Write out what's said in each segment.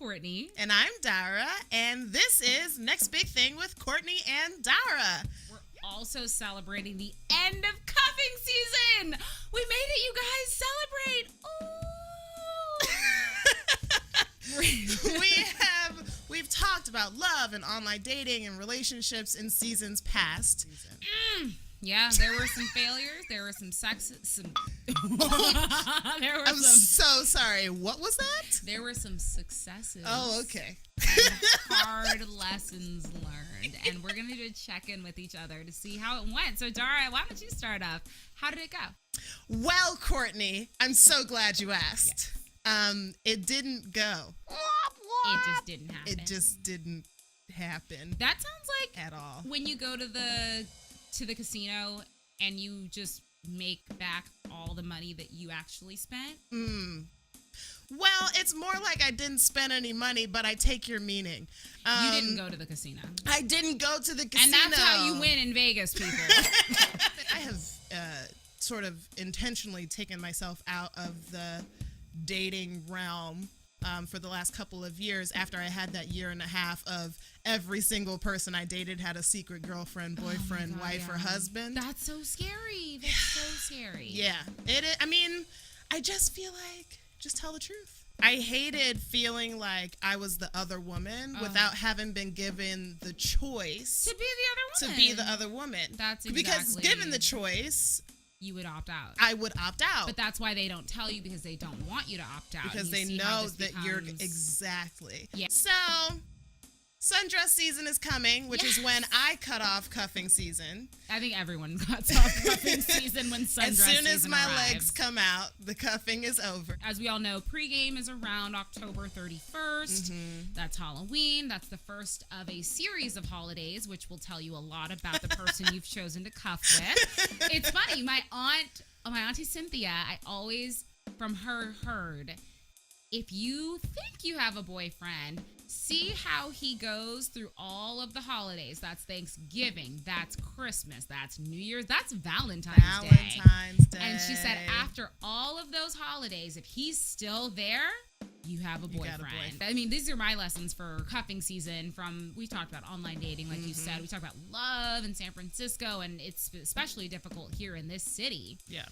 Courtney. And I'm Dara. And this is Next Big Thing with Courtney and Dara. We're also celebrating the end of cuffing season. We made it, you guys. Celebrate. We've talked about love and online dating and relationships in seasons past. Yeah, there were some failures. There were some I'm so sorry. What was that? There were some successes. Oh, okay. And hard lessons learned. And we're going to do a check-in with each other to see how it went. So, Dara, why don't you start off? How did it go? Well, Courtney, I'm so glad you asked. It didn't go. It just didn't happen. It just didn't happen. That sounds like at all. When you go to the casino and you just make back all the money that you actually spent. Well, it's more like I didn't spend any money, but I take your meaning. You didn't go to the casino. I didn't go to the casino. And that's how you win in Vegas, people. I have sort of intentionally taken myself out of the dating realm for the last couple of years after I had that year and a half of every single person I dated had a secret girlfriend, boyfriend, wife, or husband. That's so scary. That's so scary. Yeah. I mean, I just feel like, just tell the truth. I hated feeling like I was the other woman without having been given the choice to be the other woman. That's exactly. Because given the choice, you would opt out. I would opt out. But that's why they don't tell you, because they don't want you to opt out. Because they know that you're exactly. Yeah. So, sundress season is coming, which is when I cut off cuffing season. I think everyone cuts off cuffing season when sundress season As soon as my arrives. legs come out, the cuffing is over. As we all know, pregame is around October 31st. That's Halloween. That's the first of a series of holidays, which will tell you a lot about the person you've chosen to cuff with. It's funny. My auntie Cynthia, I always, from her, heard, if you think you have a boyfriend, see how he goes through all of the holidays. That's Thanksgiving. That's Christmas. That's New Year's. That's Valentine's Day. And she said after all of those holidays, if he's still there, you have a boyfriend. I mean, these are my lessons for cuffing season we talked about online dating, like you said. We talked about love in San Francisco, and it's especially difficult here in this city. Yeah.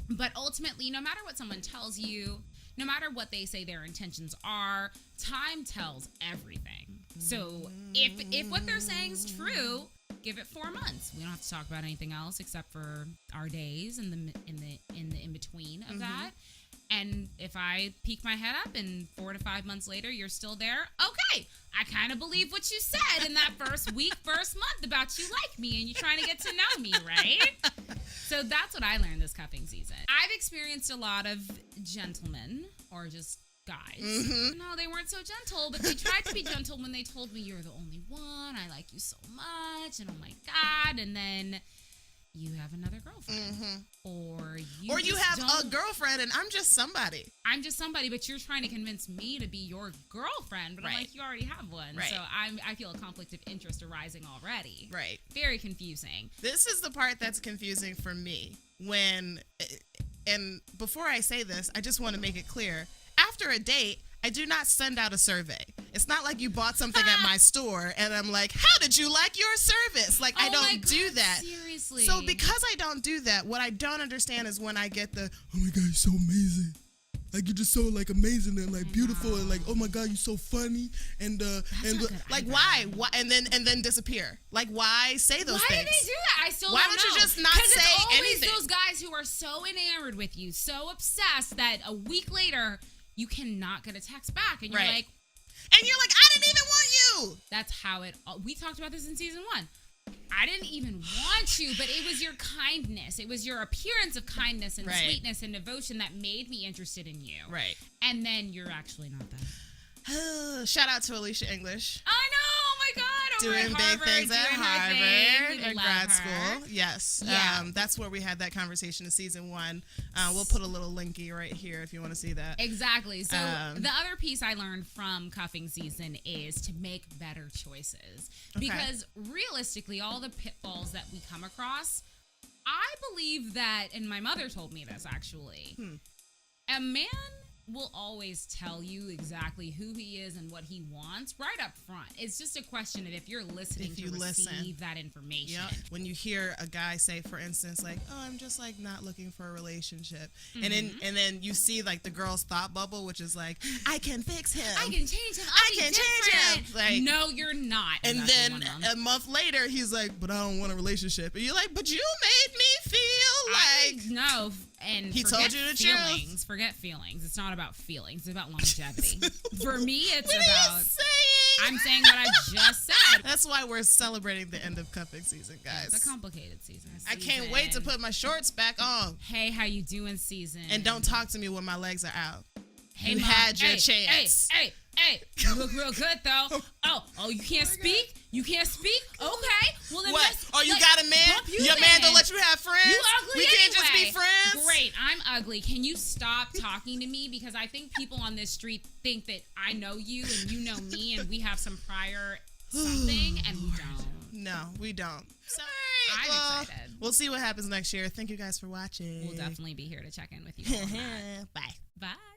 But ultimately, no matter what someone tells you, no matter what they say their intentions are, time tells everything. So if what they're saying is true, give it 4 months. We don't have to talk about anything else except for our days and the in between of that. And if I peek my head up and 4 to 5 months later you're still there, okay, I kind of believe what you said in that first week, first month about you like me and you're trying to get to know me, right? So that's what I learned this cuffing season. I've experienced a lot of gentlemen or just guys. No, they weren't so gentle, but they tried to be gentle when they told me you're the only one. I like you so much. And oh my God. And then you have another girlfriend. Or you have a girlfriend and I'm just somebody. I'm just somebody, but you're trying to convince me to be your girlfriend. But I'm like, you already have one. Right. So I feel a conflict of interest arising already. Right. Very confusing. This is the part that's confusing for me. And before I say this, I just want to make it clear. After a date, I do not send out a survey. It's not like you bought something at my store and I'm like, how did you like your service? Like, I don't do that. Seriously. So because I don't do that, what I don't understand is when I get the, oh my God, you're so amazing. Like, you're just so, like, amazing and, like, beautiful and, like, oh my God, you're so funny. And like, why? And then disappear. Like, why say those things? Why do they do that? I still don't know. Why don't you just not say anything? Because it's always those guys who are so enamored with you, so obsessed that a week later you cannot get a text back, and you're like, I didn't even want you. That's how we talked about this in season 1. I didn't even want you, but it was your kindness. It was your appearance of kindness and sweetness and devotion that made me interested in you. Right. And then you're actually not that. Shout out to Alicia English. I know. Oh my God. Doing big things at Harvard and grad school. Yes. Yeah. That's where we had that conversation in season 1. We'll put a little linky right here if you want to see that. Exactly. So the other piece I learned from cuffing season is to make better choices. Because realistically, all the pitfalls that we come across, I believe that, and my mother told me this actually, a man will always tell you exactly who he is and what he wants right up front. It's just a question of if you're listening to receive that information. Yep. When you hear a guy say, for instance, like, "Oh, I'm just like not looking for a relationship," and then you see like the girl's thought bubble, which is like, "I can fix him. I can change him. I can change him." Like, no, you're not. And then a month later, he's like, "But I don't want a relationship." And you're like, "But you made me feel like." No. And he told you the feelings. truth. Forget feelings. It's not about feelings. It's about longevity. For me, it's what about. Are you saying? I'm saying what I just said. That's why we're celebrating the end of cuffing season, guys. It's a complicated season. I can't wait to put my shorts back on. Hey, how you doing, season? And don't talk to me when my legs are out. Hey, you Mom. had your chance. Hey, you look real good though. Oh, you can't speak? You can't speak? Okay. Well then, what? Oh, you got a man? Your man don't let you have friends? You ugly We can't just be friends? Great, I'm ugly. Can you stop talking to me? Because I think people on this street think that I know you and you know me and we have some prior something, and we don't. No, we don't. So, I'm excited. We'll see what happens next year. Thank you guys for watching. We'll definitely be here to check in with you all on that. Bye. Bye.